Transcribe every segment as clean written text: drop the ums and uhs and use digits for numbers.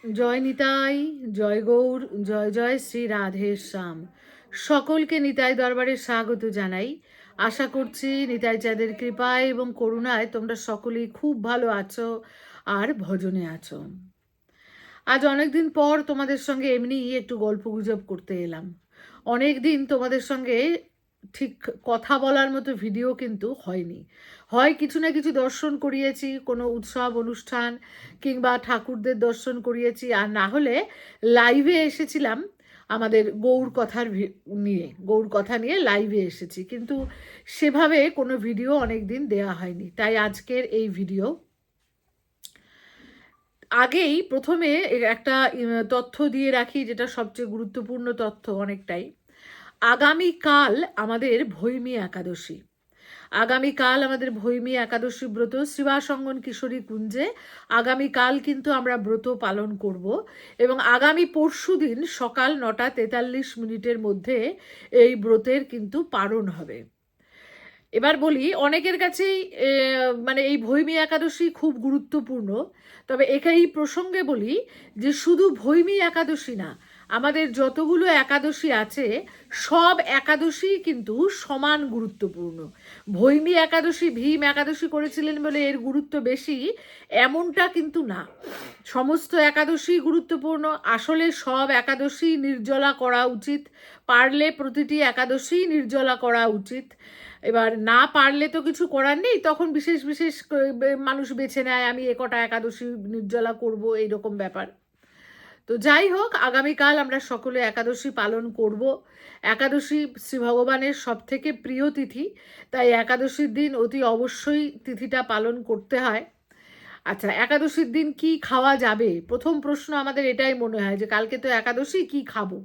জয় নিতাই, জয় গৌর, জয় জয় শ্রী রাধে শ্যাম। সকলকে নিতাই দরবারে স্বাগত জানাই। আশা করছি নিতাই চাঁদের কৃপায় এবং করুণায় তোমরা সকলেই খুব ভালো আছো আর ভজনে আছো। আজ অনেকদিন পর তোমাদের সঙ্গে এমনি একটু গল্প গুজব করতে এলাম। অনেক দিন তোমাদের সঙ্গে ঠিক কথা বলার মতো ভিডিও কিন্তু হয়নি। হয় কিছু না কিছু দর্শন করিয়েছি, কোনো উৎসব অনুষ্ঠান কিংবা ঠাকুরদের দর্শন করিয়েছি, আর না হলে লাইভে এসেছিলাম আমাদের গৌর কথা নিয়ে লাইভে এসেছি, কিন্তু সেভাবে কোনো ভিডিও অনেক দিন দেওয়া হয়নি। তাই আজকের এই ভিডিও। আগেই প্রথমে একটা তথ্য দিয়ে রাখি, যেটা সবচেয়ে গুরুত্বপূর্ণ তথ্য অনেকটাই। আগামীকাল আমাদের ভৈমী একাদশী। আগামীকাল আমাদের ভৈমী একাদশী ব্রত শ্রীবাসঙ্গন কিশোরী কুঞ্জে আগামীকাল কিন্তু আমরা ব্রত পালন করব, এবং আগামী পরশু দিন সকাল 9:43 মধ্যে এই ব্রতের কিন্তু পালন হবে। এবার বলি, অনেকের কাছেই মানে এই ভৈমী একাদশী খুব গুরুত্বপূর্ণ। তবে এই প্রসঙ্গে বলি যে শুধু ভৈমী একাদশী না, আমাদের যতগুলো একাদশী আছে সব একাদশী কিন্তু সমান গুরুত্বপূর্ণ। ভৈমী একাদশী ভীম একাদশী করেছিলেন বলে এর গুরুত্ব বেশি এমনটা কিন্তু না। সমস্ত একাদশী গুরুত্বপূর্ণ। আসলে সব একাদশী নির্জলা করা উচিত, পারলে প্রতিটি একাদশী নির্জলা করা উচিত। এবার না পারলে তো কিছু করার নেই, তখন বিশেষ বিশেষ মানুষ বেছে নেয়, আমি কটা একাদশী নির্জলা করব, এইরকম ব্যাপার। তো যাই হোক, আগামীকাল আমরা সকলে একাদশী পালন করব। একাদশী শ্রী ভগবানের সব থেকে প্রিয় তিথি, তাই একাদশীর দিন অতি অবশ্যই তিথিটা পালন করতে হয়। আচ্ছা, একাদশীর দিন কি খাওয়া যাবে? প্রথম প্রশ্ন আমাদের এটাই মনে হয় যে কালকে তো একাদশী, কি খাবো?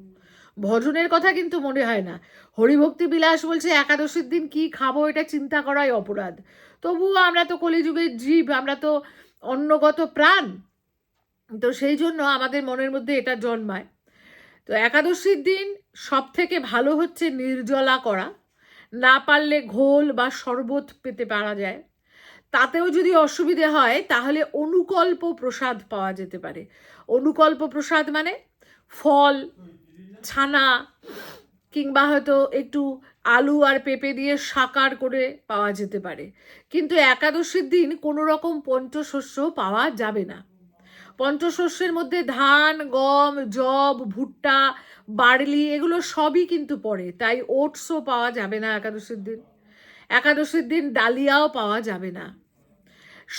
ভজনের কথা কিন্তু মনে হয় না। হরিভক্তি বিলাস বলছে একাদশীর দিন কি খাবো এটা চিন্তা করাই অপরাধ। তবুও আমরা তো কলিযুগের জীব, আমরা তো অন্নগত প্রাণ, তো সেই জন্য আমাদের মনের মধ্যে এটা জন্মায়। তো একাদশীর দিন সব থেকে ভালো হচ্ছে নির্জলা করা। না পারলে ঘোল বা শরবত পেতে পারা যায়। তাতেও যদি অসুবিধে হয় তাহলে অনুকল্প প্রসাদ পাওয়া যেতে পারে। অনুকল্প প্রসাদ মানে ফল, ছানা, কিংবা হয়তো একটু আলু আর পেঁপে দিয়ে সাকার করে পাওয়া যেতে পারে। কিন্তু একাদশীর দিন কোনো রকম পঞ্চশস্য পাওয়া যাবে না। পঞ্চশস্যের মধ্যে ধান, গম, যব, ভুট্টা, বার্লি এগুলো সবই কিন্তু পড়ে, তাই ওটসও পাওয়া যাবে না একাদশীর দিন। একাদশীর দিন ডালিয়াও পাওয়া যাবে না।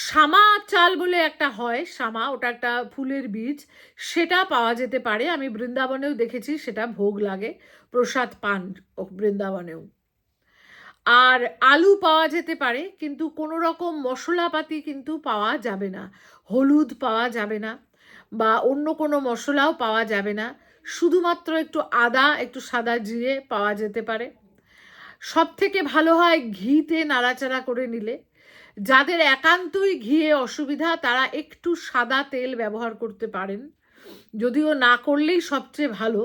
শামা চাল বলে একটা হয়, শামা, ওটা একটা ফুলের বীজ, সেটা পাওয়া যেতে পারে। আমি বৃন্দাবনেও দেখেছি সেটা ভোগ লাগে, প্রসাদ পান বৃন্দাবনেও। আর আলু পাওয়া যেতে পারে, কিন্তু কোনো রকম মশলাপাতি কিন্তু পাওয়া যাবে না। হলুদ পাওয়া যাবে না, বা অন্য কোনো মশলাও পাওয়া যাবে না। শুধুমাত্র একটু আদা, একটু সাদা জিরে পাওয়া যেতে পারে। সব থেকে ভালো হয় ঘিতে নাড়াচাড়া করে নিলে। যাদের একান্তই ঘিয়ে অসুবিধা তারা একটু সাদা তেল ব্যবহার করতে পারেন, যদিও না করলেই সবচেয়ে ভালো।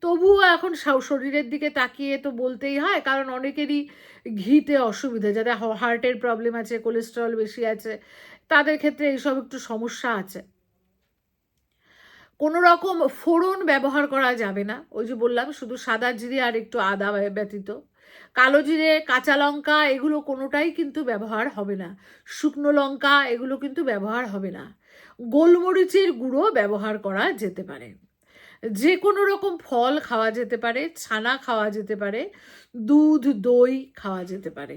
তবুও এখন শরীরের দিকে তাকিয়ে তো বলতেই হয়, কারণ অনেকেরই ঘিতে অসুবিধা, যাদের হার্টের প্রবলেম আছে, কোলেস্টেরল বেশি আছে, তাদের ক্ষেত্রে এইসব একটু সমস্যা আছে। কোনো রকম ফোড়ন ব্যবহার করা যাবে না, ওই যে বললাম শুধু সাদা জিরে আর একটু আদা ব্যতীত। কালো জিরে, কাঁচা লঙ্কা এগুলো কোনোটাই কিন্তু ব্যবহার হবে না। শুকনো লঙ্কা এগুলো কিন্তু ব্যবহার হবে না। গোলমরিচের গুঁড়ো ব্যবহার করা যেতে পারে। যে কোনো রকম ফল খাওয়া যেতে পারে, ছানা খাওয়া যেতে পারে, দুধ, দই খাওয়া যেতে পারে,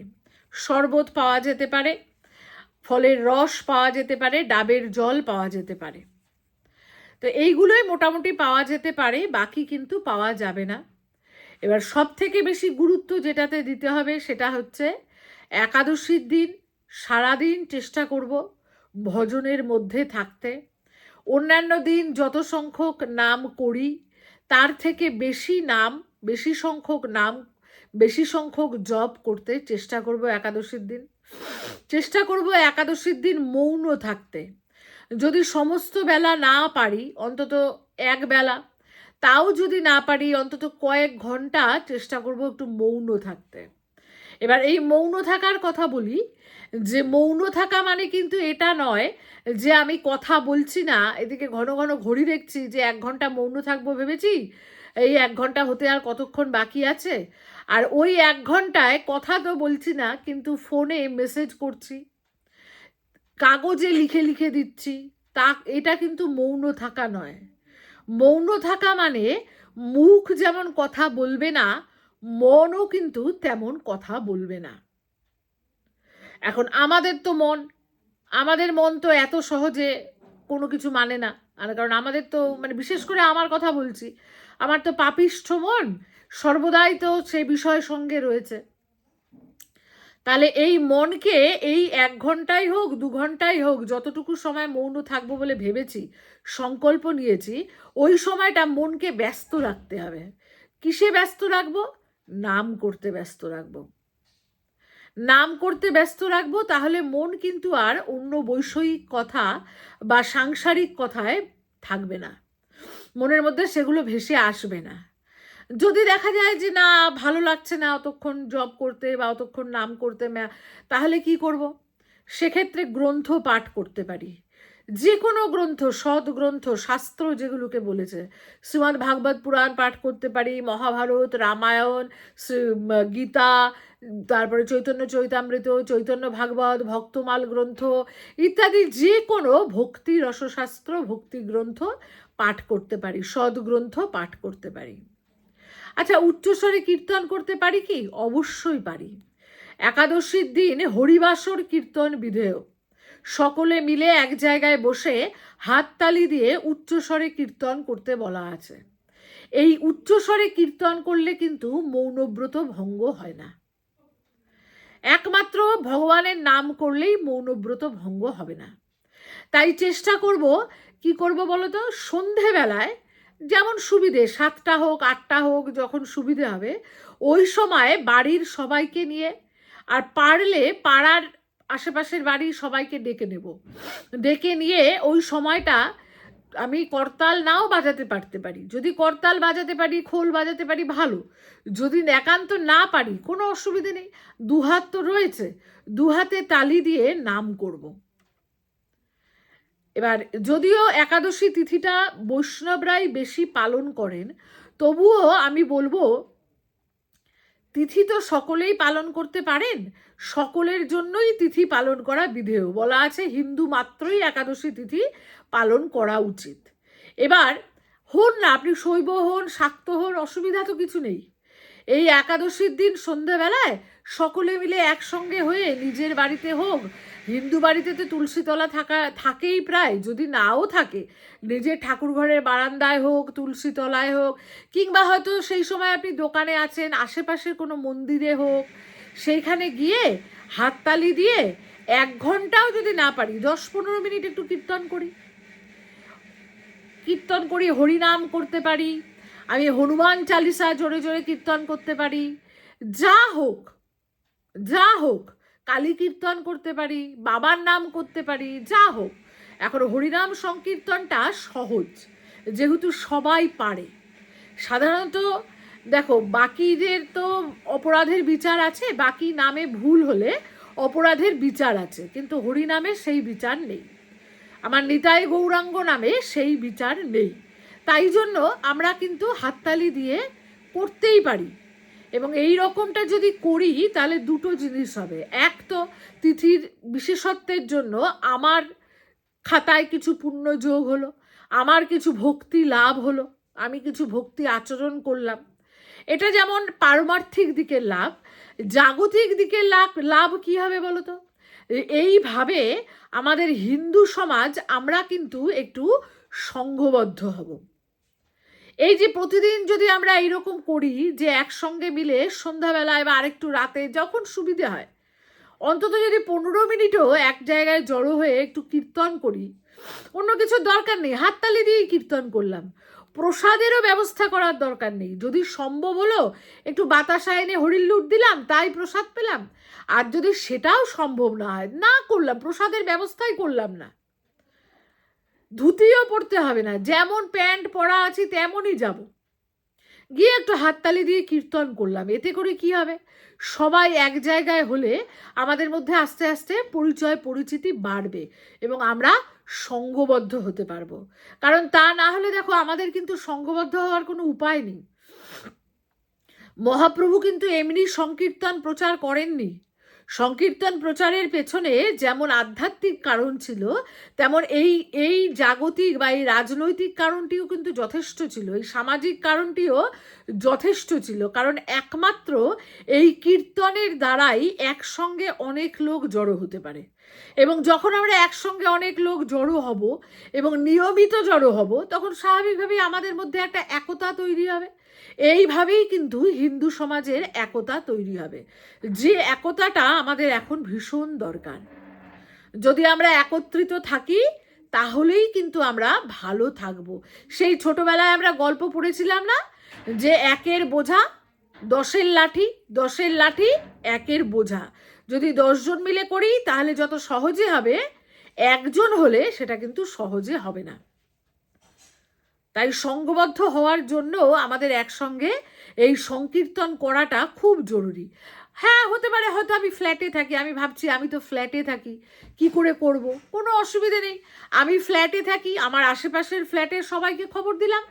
শরবত পাওয়া যেতে পারে, ফলের রস পাওয়া যেতে পারে, ডাবের জল পাওয়া যেতে পারে। তো এইগুলোই মোটামুটি পাওয়া যেতে পারে, বাকি কিন্তু পাওয়া যাবে না। এবার সব থেকে বেশি গুরুত্ব যেটাতে দিতে হবে সেটা হচ্ছে একাদশীর দিন সারাদিন চেষ্টা করব ভজনের মধ্যে থাকতে। অন্যান্য দিন যত সংখ্যক নাম করি তার থেকে বেশি নাম, বেশি সংখ্যক নাম, বেশি সংখ্যক জপ করতে চেষ্টা করব একাদশীর দিন। চেষ্টা করব একাদশীর দিন মৌন থাকতে। যদি সমস্ত বেলা না পারি অন্তত এক বেলা, তাও যদি না পারি অন্তত কয়েক ঘন্টা চেষ্টা করব একটু মৌন থাকতে। এবার এই মৌন থাকার কথা বলি, যে মৌন থাকা মানে কিন্তু এটা নয় যে আমি কথা বলছি না, এদিকে ঘন ঘন ঘড়ি দেখছি যে 1 ঘন্টা মৌন থাকবো ভেবেছি, এই 1 ঘন্টা হতে আর কতক্ষণ বাকি আছে, আর ওই 1 ঘন্টায় কথা তো বলছি না কিন্তু ফোনে মেসেজ করছি, কাগজে লিখে লিখে দিচ্ছি, তা এটা কিন্তু মৌন থাকা নয়। মৌন থাকা মানে মুখ যেমন কথা বলবে না, মনও কিন্তু তেমন কথা বলবে না। এখন আমাদের মন তো এত সহজে কোনো কিছু মানে না, আর কারণ আমাদের তো মানে বিশেষ করে আমার কথা বলছি, আমার তো পাপিষ্ঠ মন সর্বদাই তো সে বিষয়ের সঙ্গে রয়েছে। তাহলে এই মনকে এই 1 ঘন্টাই হোক 2 ঘন্টাই হোক, যতটুকু সময় মৌন থাকবো বলে ভেবেছি, সংকল্প নিয়েছি, ওই সময়টা মনকে ব্যস্ত রাখতে হবে। কিসে ব্যস্ত রাখবো? নাম করতে ব্যস্ত রাখবো। নাম করতে ব্যস্ত রাখবো, তাহলে মন কিন্তু আর অন্য বৈষয়িক কথা বা সাংসারিক কথায় থাকবে না, মনের মধ্যে সেগুলো ভেসে আসবে না। যদি দেখা যায় যে না ভালো লাগছে না অতক্ষণ জব করতে বা অতক্ষণ নাম করতে, তাহলে কি করব? সেক্ষেত্রে গ্রন্থ পাঠ করতে পারি, যে কোনো গ্রন্থ, সৎ গ্রন্থ, শাস্ত্র যেগুলোকে বলেছে, শ্রীমদ্ ভাগবত পুরাণ পাঠ করতে পারি, মহাভারত, রামায়ণ, গীতা, তারপরে চৈতন্য চৈতামৃত, চৈতন্য ভাগবত, ভক্তমাল গ্রন্থ ইত্যাদি যে কোনো ভক্তি রসশাস্ত্র, ভক্তি গ্রন্থ পাঠ করতে পারি, সৎ গ্রন্থ পাঠ করতে পারি। আচ্ছা, উচ্চস্বরে কীর্তন করতে পারি কি? অবশ্যই পারি। একাদশীর দিন হরিবাসর কীর্তন বিধেয়, সকলে মিলে এক জায়গায় বসে হাততালি দিয়ে উচ্চস্বরে কীর্তন করতে বলা আছে। এই উচ্চস্বরে কীর্তন করলে কিন্তু মৌনব্রত ভঙ্গ হয় না, একমাত্র ভগবানের নাম করলেই মৌনব্রত ভঙ্গ হবে না। তাই চেষ্টা করব, কি করব বলো তো, সন্ধেবেলায় যেমন সুবিধে, 7টা হোক 8টা হোক, যখন সুবিধে হবে ওই সময় বাড়ির সবাইকে নিয়ে, আর পারলে পাড়ার আশেপাশের বাড়ির সবাইকে ডেকে নেব, ডেকে নিয়ে ওই সময়টা আমি করতাল নাও বাজাতে পারতে পারি, যদি করতাল বাজাতে পারি, খোল বাজাতে পারি ভালো, যদি একান্ত না পারি কোনো অসুবিধে নেই, 2 হাত তো রয়েছে, 2 হাতে তালি দিয়ে নাম করব। এবার যদিও একাদশী তিথিটা বৈষ্ণবরাই বেশি পালন করেন, তবুও আমি বলবো তিথি তো সকলেই পালন করতে পারেন, সকলের জন্যই তিথি পালন করা বিধেয়, বলা আছে হিন্দু মাত্রই একাদশী তিথি পালন করা উচিত। এবার হন না, আপনি শৈব হন, শাক্ত হন, অসুবিধা তো কিছু নেই। এই একাদশীর দিন সন্ধ্যেবেলায় সকলে মিলে একসঙ্গে হয়ে নিজের বাড়িতে হোক, হিন্দু বাড়িতে তো তুলসীতলা থাকেই প্রায়, যদি নাও থাকে নিজের ঠাকুর ঘরের বারান্দায় হোক, তুলসীতলায় হোক, কিংবা হয়তো সেই সময় আপনি দোকানে আছেন, আশেপাশের কোনো মন্দিরে হোক, সেইখানে গিয়ে হাততালি দিয়ে 1 ঘন্টাও যদি না পারি 10-15 মিনিট একটু কীর্তন করি, হরিনাম করতে পারি, আমি হনুমান চালিসা জোরে জোরে কীর্তন করতে পারি, যা হোক, কালী কীর্তন করতে পারি, বাবার নাম করতে পারি, যা হোক। এখন হরিনাম সংকীর্তনটা সহজ, যেহেতু সবাই পারে। সাধারণত দেখো বাকিদের তো অপরাধের বিচার আছে, বাকি নামে ভুল হলে অপরাধের বিচার আছে, কিন্তু হরিনামে সেই বিচার নেই, আমার নিতাই গৌরাঙ্গ নামে সেই বিচার নেই। তাই জন্য আমরা কিন্তু হাততালি দিয়ে করতেই পারি, এবং এই রকমটা যদি করি তাহলে 2টো জিনিস হবে। এক তো তিথির বিশেষত্বের জন্য আমার খাতায় কিছু পুণ্য যোগ হলো, আমার কিছু ভক্তি লাভ হলো, আমি কিছু ভক্তি আচরণ করলাম, এটা যেমন পারমার্থিক দিকের লাভ। জাগতিক দিকের লাভ কি হবে বলো তো? এইভাবে আমাদের হিন্দু সমাজ আমরা কিন্তু একটু সংঘবদ্ধ হব। এই যে প্রতিদিন যদি আমরা এইরকম করি যে একসঙ্গে মিলে সন্ধ্যাবেলায় বা আরেকটু রাতে যখন সুবিধে হয়, অন্তত যদি 15 মিনিটও এক জায়গায় জড়ো হয়ে একটু কীর্তন করি, অন্য কিছুর দরকার নেই, হাততালি দিয়েই কীর্তন করলাম, প্রসাদেরও ব্যবস্থা করার দরকার নেই, যদি সম্ভব হলো একটু বাতাসা এনে হরিল্লুট দিলাম, তাই প্রসাদ পেলাম, আর যদি সেটাও সম্ভব না হয়, না করলাম, প্রসাদের ব্যবস্থাই করলাম না, ধুতিও পড়তে হবে না, যেমন প্যান্ট পরা আছি তেমনই যাব, গিয়ে একটু হাততালি দিয়ে কীর্তন করলাম। এতে করে কি হবে, সবাই এক জায়গায় হলে আমাদের মধ্যে আস্তে আস্তে পরিচয় পরিচিতি বাড়বে এবং আমরা সঙ্ঘবদ্ধ হতে পারবো। কারণ তা না হলে দেখো আমাদের কিন্তু সঙ্ঘবদ্ধ হওয়ার কোনো উপায় নেই। মহাপ্রভু কিন্তু এমনি সংকীর্তন প্রচার করেননি। সংকীর্তন প্রচারের পেছনে যেমন আধ্যাত্মিক কারণ ছিল, তেমন এই জাগতিক বা এই রাজনৈতিক কারণটিও কিন্তু যথেষ্ট ছিল, এই সামাজিক কারণটিও যথেষ্ট ছিল। কারণ একমাত্র এই কীর্তনের দ্বারাই একসঙ্গে অনেক লোক জড়ো হতে পারে, এবং যখন আমরা একসঙ্গে অনেক লোক জড়ো হব এবং নিয়মিত জড়ো হব, তখন স্বাভাবিকভাবেই আমাদের মধ্যে একটা একতা তৈরি হবে। এইভাবেই কিন্তু হিন্দু সমাজের একতা তৈরি হবে, যে একতাটা আমাদের এখন ভীষণ দরকার। যদি আমরা একত্রিত থাকি তাহলেই কিন্তু আমরা ভালো থাকবো। সেই ছোটবেলায় আমরা গল্প পড়েছিলাম না, যে একের বোঝা দশের লাঠি, দশের লাঠি একের বোঝা। যদি 10 জন মিলে করি তাহলে যত সহজে হবে, একজন হলে সেটা কিন্তু সহজে হবে না। তাই সঙ্ঘবদ্ধ হওয়ার জন্য আমাদের একসঙ্গে এই সংকীর্তন করাটা খুব জরুরি। হ্যাঁ, হতে পারে হয়তো আমি ফ্ল্যাটে থাকি, আমি ভাবছি আমি তো ফ্ল্যাটে থাকি, কি করে করব, কোনো অসুবিধে নেই। আমি ফ্ল্যাটে থাকি, আমার আশেপাশের ফ্ল্যাটের সবাইকে খবর দিলাম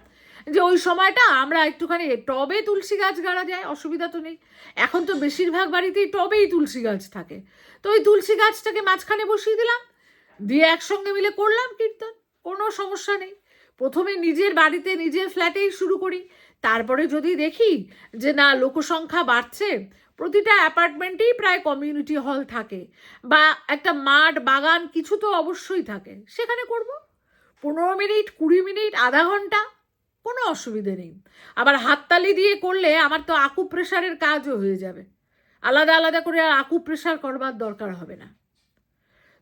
যে ওই সময়টা আমরা একটুখানি টবে তুলসী গাছ গাড়া যায়, অসুবিধা তো নেই। এখন তো বেশিরভাগ বাড়িতেই টবেই তুলসী গাছ থাকে, তো ওই তুলসী গাছটাকে মাঝখানে বসিয়ে দিলাম, দিয়ে একসঙ্গে মিলে করলাম কীর্তন, কোনো সমস্যা নেই। প্রথমে নিজের বাড়িতে নিজের ফ্ল্যাটেই শুরু করি, তারপরে যদি দেখি যে না লোকসংখ্যা বাড়ছে, প্রতিটা অ্যাপার্টমেন্টেই প্রায় কমিউনিটি হল থাকে বা একটা মাঠ বাগান কিছু তো অবশ্যই থাকে, সেখানে করব। 15 মিনিট, 20 মিনিট, আধা ঘন্টা, কোনো অসুবিধে নেই। আবার হাততালি দিয়ে করলে আমার তো আকুপ্রেশারের কাজও হয়ে যাবে, আলাদা আলাদা করে আর আকুপ্রেশার করবার দরকার হবে না।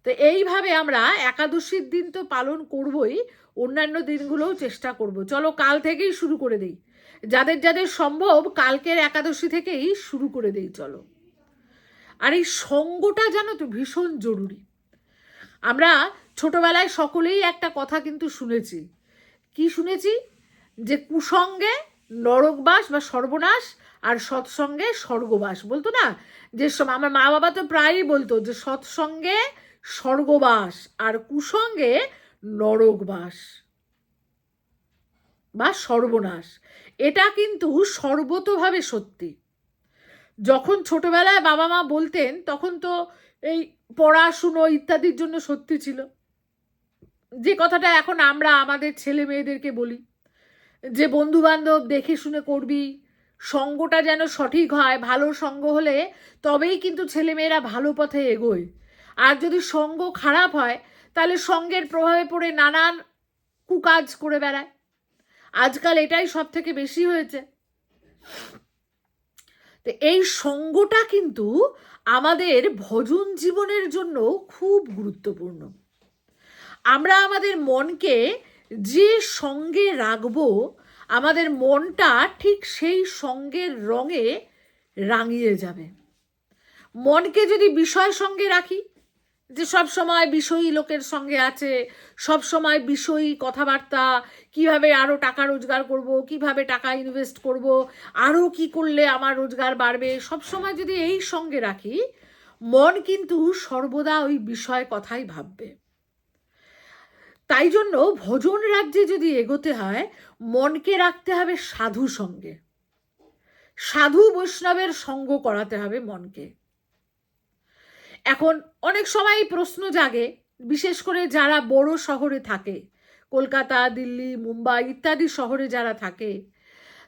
তো এইভাবে আমরা একাদশীর দিন তো পালন করবই, অন্যান্য দিনগুলোও চেষ্টা করব। চলো কাল থেকেই শুরু করে দেই, যাদের যাদের সম্ভব কালকের একাদশী থেকেই শুরু করে দেই চলো। আর এই সঙ্গটা জানো তো ভীষণ জরুরি। আমরা ছোটবেলায় সকলেই একটা কথা কিন্তু শুনেছি, কি শুনেছি, যে কুসঙ্গে নরকবাস বা সর্বনাশ আর সৎসঙ্গে স্বর্গবাস, বলতো না? যে আমার মা বাবা তো প্রায়ই বলতো যে সৎসঙ্গে স্বর্গবাস আর কুসঙ্গে নরকবাস বা সর্বনাশ। এটা কিন্তু সর্বতোভাবে সত্যি। যখন ছোটবেলায় বাবা মা বলতেন তখন তো এই পড়াশুনো ইত্যাদির জন্য সত্যি ছিল, যে কথাটা এখন আমরা আমাদের ছেলে মেয়েদেরকে বলি, যে বন্ধু বান্ধব দেখে শুনে করবি, সঙ্গটা যেন সঠিক হয়, ভালো সঙ্গ হলে তবেই কিন্তু ছেলেমেয়েরা ভালো পথে এগোয়। আর যদি সঙ্গ খারাপ হয় তাহলে সঙ্গের প্রভাবে পড়ে নানান কুকাজ করে বেড়ায়। আজকাল এটাই সব থেকে বেশি হয়েছে। তো এই সঙ্গটা কিন্তু আমাদের ভজন জীবনের জন্য খুব গুরুত্বপূর্ণ। আমরা আমাদের মনকে যে সঙ্গে রাখবো, আমাদের মনটা ঠিক সেই সঙ্গের রঙে রাঙিয়ে যাবে। মনকে যদি বিষয় সঙ্গে রাখি, যে সব সময় বিষয়ী লোকের সঙ্গে আছে, সব সময় বিষয়ী কথাবার্তা, কিভাবে আরও টাকা রোজগার করব, কিভাবে টাকা ইনভেস্ট করব, আরও কি করলে আমার রোজগার বাড়বে, সব সময় যদি এই সঙ্গে রাখি, মন কিন্তু সর্বদা ওই বিষয় কথাই ভাববে। তাই জন্য ভজন রাজ্যে যদি এগোতে হয়, মনকে রাখতে হবে সাধু সঙ্গে, সাধু বৈষ্ণবের সঙ্গ করাতে হবে মনকে। এখন অনেক সময় প্রশ্ন জাগে, বিশেষ করে যারা বড় শহরে থাকে, কলকাতা, দিল্লি, মুম্বাই ইত্যাদি শহরে যারা থাকে,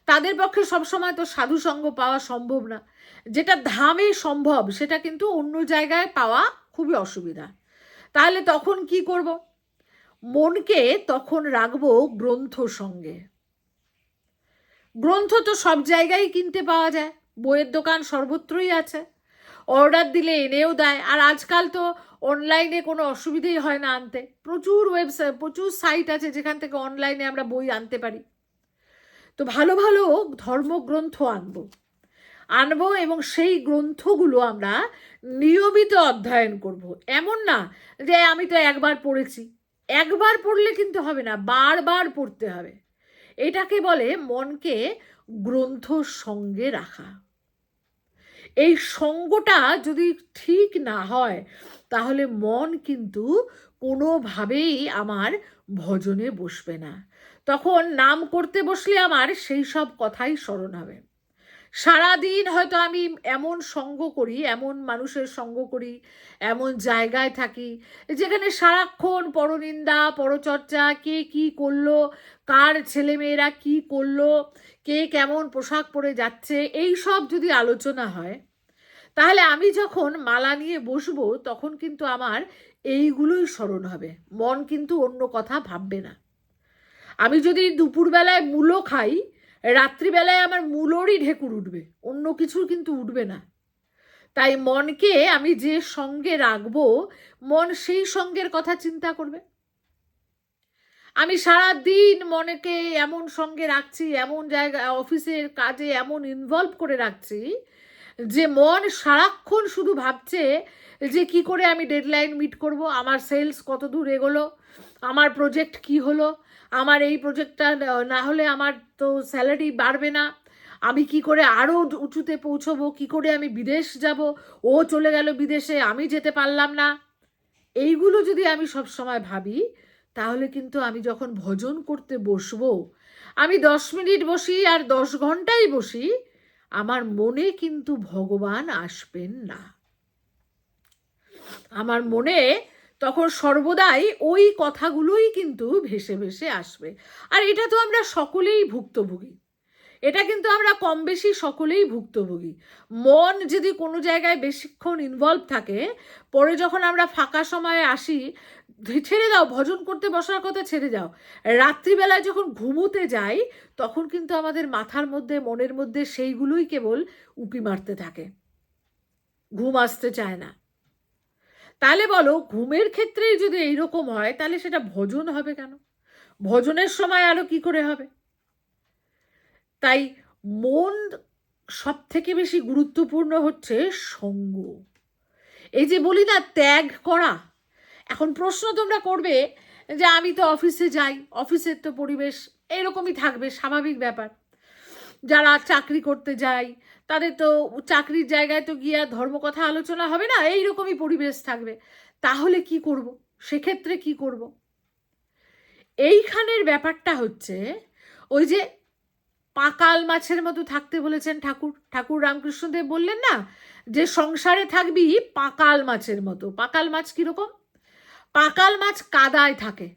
তাদের পক্ষে সবসময় তো সাধু সঙ্গ পাওয়া সম্ভব না। যেটা ধামে সম্ভব সেটা কিন্তু অন্য জায়গায় পাওয়া খুবই অসুবিধা। তাহলে তখন কি করব? মনকে তখন রাখবো গ্রন্থ সঙ্গে। গ্রন্থ তো সব জায়গায় কিনতে পাওয়া যায়, বইয়ের দোকান সর্বত্রই আছে, অর্ডার দিলে এনেও দেয়। আর আজকাল তো অনলাইনে কোনো অসুবিধেই হয় না আনতে, প্রচুর ওয়েবসাইট, প্রচুর সাইট আছে যেখান থেকে অনলাইনে আমরা বই আনতে পারি। তো ভালো ভালো ধর্মগ্রন্থ আনবো এবং সেই গ্রন্থগুলো আমরা নিয়মিত অধ্যয়ন করব। এমন না যে আমি তো একবার পড়েছি, একবার পড়লে কিন্তু হবে না, বারবার পড়তে হবে। এটাকে বলে মনকে গ্রন্থ সঙ্গে রাখা। এই সঙ্গটা যদি ঠিক না হয় তাহলে মন কিন্তু কোনোভাবেই আমার ভজনে বসবে না। তখন নাম করতে বসলে আমার সেই সব কথাই স্মরণ হবে। সারাদিন হয়তো আমি এমন সঙ্গ করি, এমন মানুষের সঙ্গ করি, এমন জায়গায় থাকি যেখানে সারাক্ষণ পরনিন্দা, পরচর্চা, কে কি করলো, কার ছেলেমেয়েরা কি করলো, কে কেমন পোশাক পরে যাচ্ছে, এই সব যদি আলোচনা হয়, তাহলে আমি যখন মালা নিয়ে বসবো তখন কিন্তু আমার এইগুলোই স্মরণ হবে, মন কিন্তু অন্য কথা ভাববে না। আমি যদি দুপুরবেলায় মূলো খাই, রাত্রিবেলায় আমার মূলোরই ঢেকুর উঠবে, অন্য কিছুর কিন্তু উঠবে না। তাই মনকে আমি যে সঙ্গে রাখবো, মন সেই সঙ্গের কথা চিন্তা করবে। আমি সারা দিন মনকে এমন সঙ্গে রাখছি, এমন জায়গা অফিসের কাজে এমন ইনভলভ করে রাখছি যে মন সারাক্ষণ শুধু ভাবছে যে কি করে আমি ডেডলাইন মিট করব, আমার সেলস কত দূর এগোলো, আমার প্রজেক্ট কি হলো, আমার এই প্রজেক্টটা না হলে আমার তো স্যালারি বাড়বে না, আমি কি করে আরও উঁচুতে পৌঁছবো, কি করে আমি বিদেশ যাব, ও চলে গেল বিদেশে, আমি যেতে পারলাম না। এইগুলো যদি আমি সব সময় ভাবি তাহলে কিন্তু আমি যখন ভজন করতে বসবো, আমি 10 মিনিট বসি আর 10 ঘন্টাই বসি, আমার মনে কিন্তু ভগবান আসবেন না। আমার মনে তখন সর্বদাই ওই কথাগুলোই কিন্তু ভেসে ভেসে আসবে। আর এটা তো আমরা সকলেই ভুক্তভোগী, এটা কিন্তু আমরা কম বেশি সকলেই ভুক্তভোগী। মন যদি কোনো জায়গায় বেশিক্ষণ ইনভলভ থাকে, পরে যখন আমরা ফাঁকা সময়ে আসি, ছেড়ে দাও ভজন করতে বসার কথা, ছেড়ে যাও, রাত্রিবেলায় যখন ঘুমোতে যাই তখন কিন্তু আমাদের মাথার মধ্যে, মনের মধ্যে সেইগুলোই কেবল উঁকি মারতে থাকে, ঘুম আসতে চায় না। তাহলে বলো, ঘুমের ক্ষেত্রেই যদি এইরকম হয় তাহলে সেটা ভজন হবে কেন? ভজনের সময় আরো কি করে হবে? তাই মন সব থেকে বেশি গুরুত্বপূর্ণ হচ্ছে সঙ্গ। এই যে বলি না ত্যাগ করা। এখন প্রশ্ন তোমরা করবে যে আমি তো অফিসে যাই, অফিসের তো পরিবেশ এরকমই থাকবে, স্বাভাবিক ব্যাপার। যারা চাকরি করতে যায় তাদের তো চাকরির জায়গায় তো গিয়ে ধর্মকথা আলোচনা হবে না, এইরকমই পরিবেশ থাকবে। তাহলে কি করব? সেক্ষেত্রে কি করব? এইখানের ব্যাপারটা হচ্ছে ওই যে পাকাল মাছের মতো থাকতে বলেছেন ঠাকুর রামকৃষ্ণদেব বললেন না যে সংসারে থাকবি পাকাল মাছের মতো। পাকাল মাছ কিরকম? পাকাল মাছ কাদায় থাকে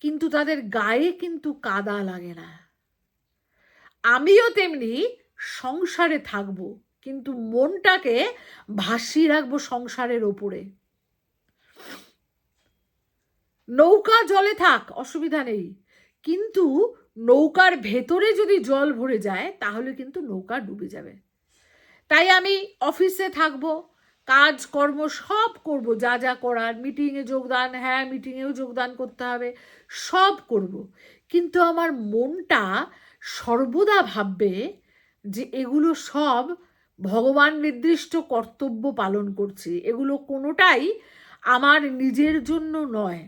কিন্তু তাদের গায়ে কিন্তু কাদা লাগে না। আমিও তেমনি সংসারে থাকবো কিন্তু মনটাকে ভাসিয়ে রাখবো সংসারের ওপরে। নৌকা জলে থাক, অসুবিধা নেই, কিন্তু নৌকার ভেতরে যদি জল ভরে যায় তাহলে কিন্তু নৌকা ডুবে যাবে। তাই আমি অফিসে থাকবো, কাজকর্ম সব করব, যা যা করার, মিটিংয়ে যোগদান, হ্যাঁ মিটিংয়েও যোগদান করতে হবে, সব করব, কিন্তু আমার মনটা সর্বদা ভাববে যে এগুলো সব ভগবান নির্দিষ্ট কর্তব্য পালন করছি, এগুলো কোনোটাই আমার নিজের জন্য নয়,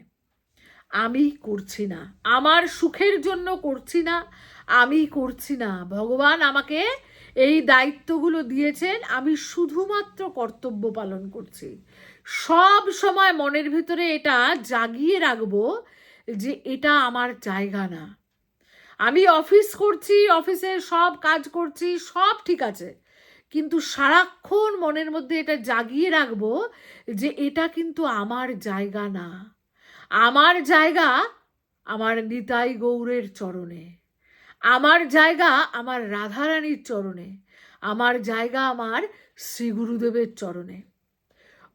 আমি করছি না, আমার সুখের জন্য করছি না, আমি করছি না, ভগবান আমাকে এই দায়িত্বগুলো দিয়েছেন, আমি শুধুমাত্র কর্তব্য পালন করছি। সব সময় মনের ভিতরে এটা জাগিয়ে রাখবো যে এটা আমার জায়গা না। আমি অফিস করছি, অফিসের সব কাজ করছি, সব ঠিক আছে, কিন্তু সারাক্ষণ মনের মধ্যে এটা জাগিয়ে রাখবো যে এটা কিন্তু আমার জায়গা না। আমার জায়গা আমার নিতাই গৌরের চরণে, আমার জায়গা আমার রাধারানীর চরণে, আমার জায়গা আমার শ্রী গুরুদেবের চরণে।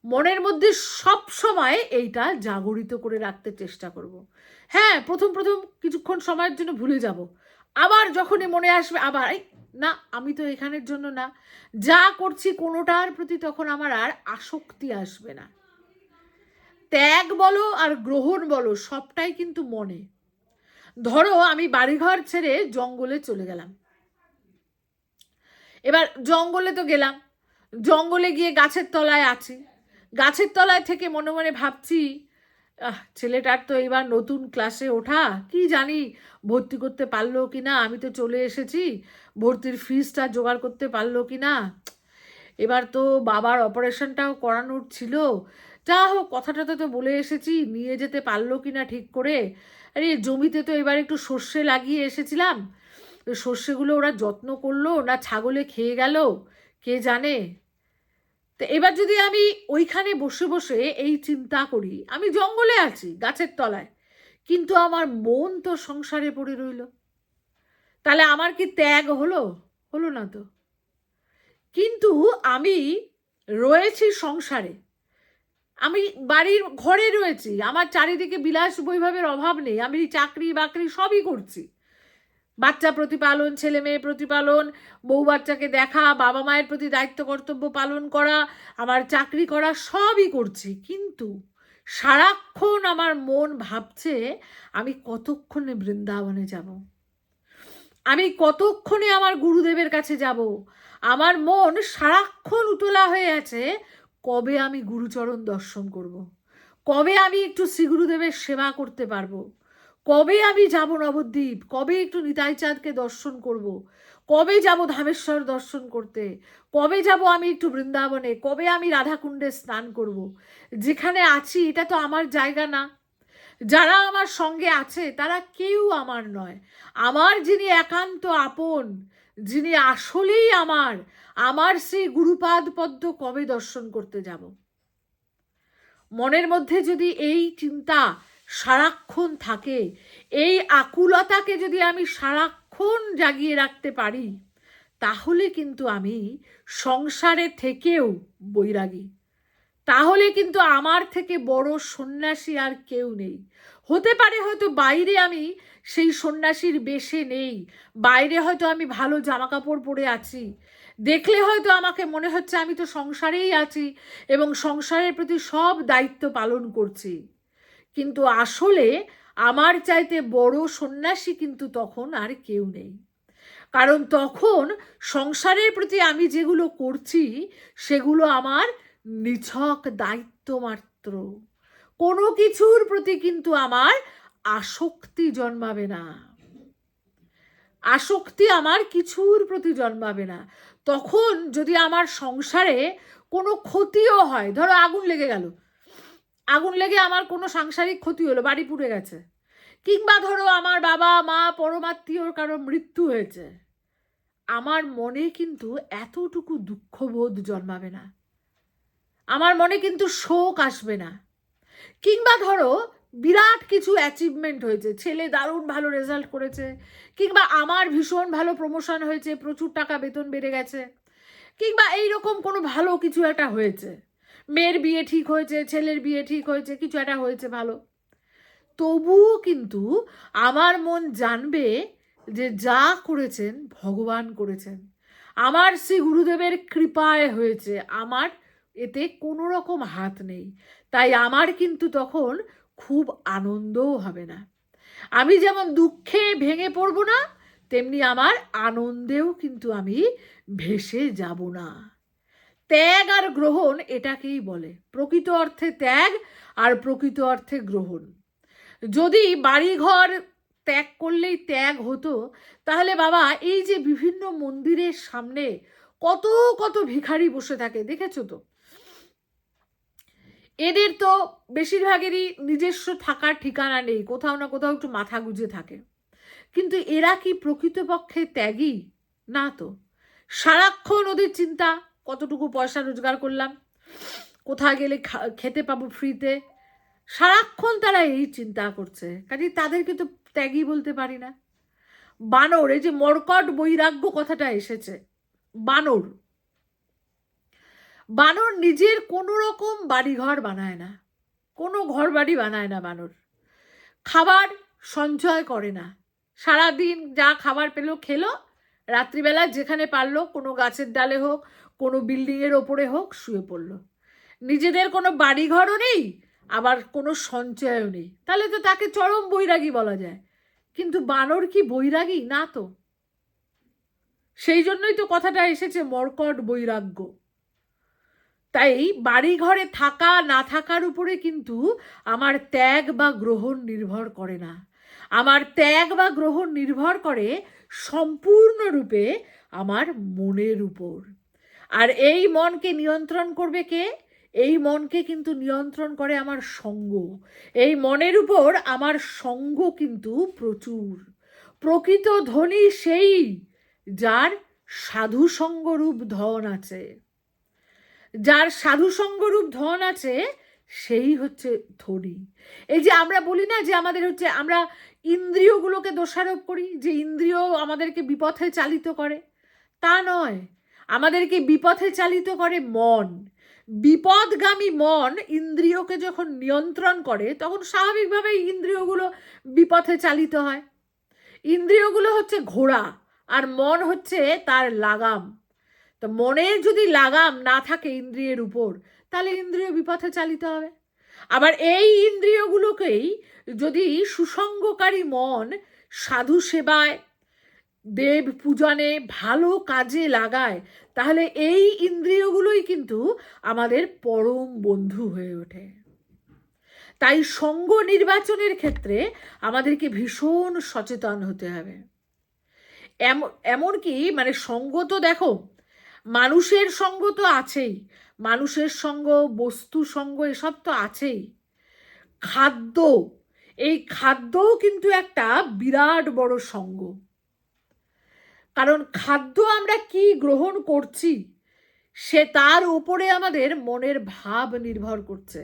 মনের মধ্যে সব সময় এইটা জাগরিত করে রাখতে চেষ্টা করব। হ্যাঁ, প্রথম কিছুক্ষণ সময়ের জন্য ভুলে যাব, আবার যখনই মনে আসবে আবার এই না, আমি তো এখানের জন্য না, যা করছি কোনোটার প্রতি তখন আমার আর আসক্তি আসবে না। ত্যাগ বলো আর গ্রহণ বলো সবটাই কিন্তু মনে। ধরো আমি বাড়িঘর ছেড়ে জঙ্গলে চলে গেলাম, এবার জঙ্গলে তো গেলাম, জঙ্গলে গিয়ে গাছের তলায় আছি, গাছের তলায় থেকে মনে মনে ভাবছি ছেলেটার তো এবার নতুন ক্লাসে ওঠা, কি জানি ভর্তি করতে পারলো কি না, আমি তো চলে এসেছি, ভর্তির ফিসটা জোগাড় করতে পারলো কি না। এবার তো বাবার অপারেশনটাও করানোর ছিল, যা হোক কথাটা তো বলে এসেছি, নিয়ে যেতে পারলো কি না ঠিক করে। আরে জমিতে তো এবার একটু সর্ষে লাগিয়ে এসেছিলাম, সর্ষেগুলো ওরা যত্ন করলো না ছাগলে খেয়ে গেল কে জানে। তো এবার যদি আমি ওইখানে বসে বসে এই চিন্তা করি, আমি জঙ্গলে আছি গাছের তলায়, কিন্তু আমার মন তো সংসারে পড়ে রইল, তাহলে আমার কি ত্যাগ হলো? হলো না তো। কিন্তু আমি রয়েছি সংসারে, আমি বাড়ির ঘরে রয়েছি, আমার চারিদিকে বিলাস বৈভবের অভাব নেই, আমি চাকরি বাকরি সবই করছি, বাচ্চা প্রতিপালন, ছেলে মেয়ে প্রতিপালন, বউ বাচ্চাকে দেখা, বাবা মায়ের প্রতি দায়িত্ব কর্তব্য পালন করা, আমার চাকরি করা, সবই করছি। কিন্তু সারাক্ষণ আমার মন ভাবছে আমি কতক্ষণে বৃন্দাবনে যাব, আমি কতক্ষণে আমার গুরুদেবের কাছে যাব। আমার মন সারাক্ষণ উতলা হয়ে আছে, কবে আমি গুরুচরণ দর্শন করব, কবে আমি একটু শ্রী গুরুদেবের সেবা করতে পারবো, কবে আমি যাব নবদ্বীপ, কবে একটু নিতাই চাঁদকে দর্শন করব, কবে যাব ধামেশ্বর দর্শন করতে, কবে যাব আমি একটু বৃন্দাবনে, কবে আমি রাধাকুণ্ডে স্নান করব। যেখানে আছি এটা তো আমার জায়গা না, যারা আমার সঙ্গে আছে তারা কেউ আমার নয়। আমার যিনি একান্ত আপন, যিনি আসলেই আমার, আমার সেই গুরুপাদ পদ্ম কবে দর্শন করতে যাব। মনের মধ্যে যদি এই চিন্তা সারাক্ষণ থাকে, এই আকুলতাকে যদি আমি সারাক্ষণ জাগিয়ে রাখতে পারি, তাহলে কিন্তু আমি সংসারে থেকেও বৈরাগী, তাহলে কিন্তু আমার থেকে বড় সন্ন্যাসী আর কেউ নেই। হতে পারে হয়তো বাইরে আমি সেই সন্ন্যাসীর বেশে নেই, বাইরে হয়তো আমি ভালো জামা কাপড় পরে আছি, দেখলে হয়তো আমাকে মনে হচ্ছে আমি তো সংসারেই আছি এবং সংসারের প্রতি সব দায়িত্ব পালন করছি, কিন্তু আসলে আমার চাইতে বড় সন্ন্যাসী কিন্তু তখন আর কেউ নেই। কারণ তখন সংসারের প্রতি আমি যেগুলো করছি সেগুলো আমার নিছক দায়িত্ব মাত্র, কোনো কিছুর প্রতি কিন্তু আমার আসক্তি জন্মাবে না, আসক্তি আমার কিছুর প্রতি জন্মাবে না। তখন যদি আমার সংসারে কোনো ক্ষতিও হয়, ধরো আগুন লেগে গেল, আগুন লেগে আমার কোনো সাংসারিক ক্ষতি হলো, বাড়ি পুড়ে গেছে, কিংবা ধরো আমার বাবা মা পরমাত্মীয়র কারো মৃত্যু হয়েছে, আমার মনে কিন্তু এতটুকু দুঃখবোধ জন্মাবে না, আমার মনে কিন্তু শোক আসবে না। কিংবা ধরো বিরাট কিছু অ্যাচিভমেন্ট হয়েছে, ছেলে দারুণ ভালো রেজাল্ট করেছে, কিংবা আমার ভীষণ ভালো প্রমোশন হয়েছে, প্রচুর টাকা বেতন বেড়ে গেছে, কিংবা এইরকম কোনো ভালো কিছু একটা হয়েছে, মেয়ের বিয়ে ঠিক হয়েছে, ছেলের বিয়ে ঠিক হয়েছে, কিছু একটা হয়েছে ভালো, তবুও কিন্তু আমার মন জানবে যে যা করেছেন ভগবান করেছেন, আমার শ্রী গুরুদেবের কৃপায় হয়েছে, আমার এতে কোনো রকম হাত নেই। তাই আমার কিন্তু তখন খুব আনন্দও হবে না, আমি যেমন দুঃখে ভেঙে পড়ব না, তেমনি আমার আনন্দেও কিন্তু আমি ভেসে যাব না। ত্যাগ আর গ্রহণ এটাকেই বলে প্রকৃত অর্থে ত্যাগ আর প্রকৃত অর্থে গ্রহণ। যদি বাড়িঘর ত্যাগ করলেই ত্যাগ হতো, তাহলে বাবা এই যে বিভিন্ন মন্দিরের সামনে কত কত ভিখারি বসে থাকে দেখেছো তো, এদের তো বেশিরভাগেরই নিজস্ব থাকার ঠিকানা নেই, কোথাও না কোথাও একটু মাথা গুঁজে থাকে, কিন্তু এরা কি প্রকৃতপক্ষে ত্যাগী? না তো। সারাক্ষণ ওদের চিন্তা কতটুকু পয়সা রোজগার করলাম, কোথায় গেলে খেতে পাবো ফ্রিতে, সারাক্ষণ তারা এই চিন্তা করছে, কাজে তাদেরকে তো ত্যাগী বলতে পারি না। বানর, এই যে মর্কট বৈরাগ্য কথাটা এসেছে, বানর, বানর নিজের কোনো রকম বাড়িঘর বানায় না, কোনো ঘর বাড়ি বানায় না বানর, খাবার সঞ্চয় করে না, সারাদিন যা খাবার পেলো খেলো, রাত্রিবেলা যেখানে পারলো কোনো গাছের ডালে হোক, কোনো বিল্ডিংয়ের ওপরে হোক শুয়ে পড়লো, নিজেদের কোনো বাড়িঘরও নেই, আবার কোনো সঞ্চয়ও নেই, তাহলে তো তাকে চরম বৈরাগী বলা যায়। কিন্তু বানর কি বৈরাগী? না তো। সেই জন্যই তো কথাটা এসেছে মর্কট বৈরাগ্য। তাই বাড়ি ঘরে থাকা না থাকার উপরে কিন্তু আমার ত্যাগ বা গ্রহণ নির্ভর করে না। আমার ত্যাগ বা গ্রহণ নির্ভর করে সম্পূর্ণরূপে আমার মনের উপর। আর এই মনকে নিয়ন্ত্রণ করবে কে? এই মনকে কিন্তু নিয়ন্ত্রণ করে আমার সঙ্গ। এই মনের উপর আমার সঙ্গ কিন্তু প্রচুর। প্রকৃত ধনী সেই যার সাধু সঙ্গরূপ ধন আছে। যার সাধু সঙ্গরূপ ধন আছে সেই হচ্ছে ধনী। এই যে আমরা বলি না যে আমাদের হচ্ছে, আমরা ইন্দ্রিয়গুলোকে দোষারোপ করি যে ইন্দ্রিয় আমাদেরকে বিপথে চালিত করে। তা নয়, আমাদেরকে বিপথে চালিত করে মন। বিপদগামী মন ইন্দ্রিয়কে যখন নিয়ন্ত্রণ করে তখন স্বাভাবিকভাবেই ইন্দ্রিয়গুলো বিপথে চালিত হয়। ইন্দ্রিয়গুলো হচ্ছে ঘোড়া আর মন হচ্ছে তার লাগাম। তো মনের যদি লাগাম না থাকে ইন্দ্রিয়ের উপর, তাহলে ইন্দ্রিয় বিপথে চালিত হবে। আবার এই ইন্দ্রিয়গুলোকেই যদি সুসঙ্গকারী মন সাধু সেবায়, দেব পূজনে, ভালো কাজে লাগায়, তাহলে এই ইন্দ্রিয়গুলোই কিন্তু আমাদের পরম বন্ধু হয়ে ওঠে। তাই সঙ্গ নির্বাচনের ক্ষেত্রে আমাদেরকে ভীষণ সচেতন হতে হবে। এমনকি মানে সঙ্গ তো দেখো, মানুষের সঙ্গ তো আছেই, মানুষের সঙ্গ, বস্তু সঙ্গ, এসব তো আছেই। খাদ্য, এই খাদ্যও কিন্তু একটা বিরাট বড় সঙ্গ। কারণ খাদ্য আমরা কি গ্রহণ করছি সে তার উপরে আমাদের মনের ভাব নির্ভর করছে।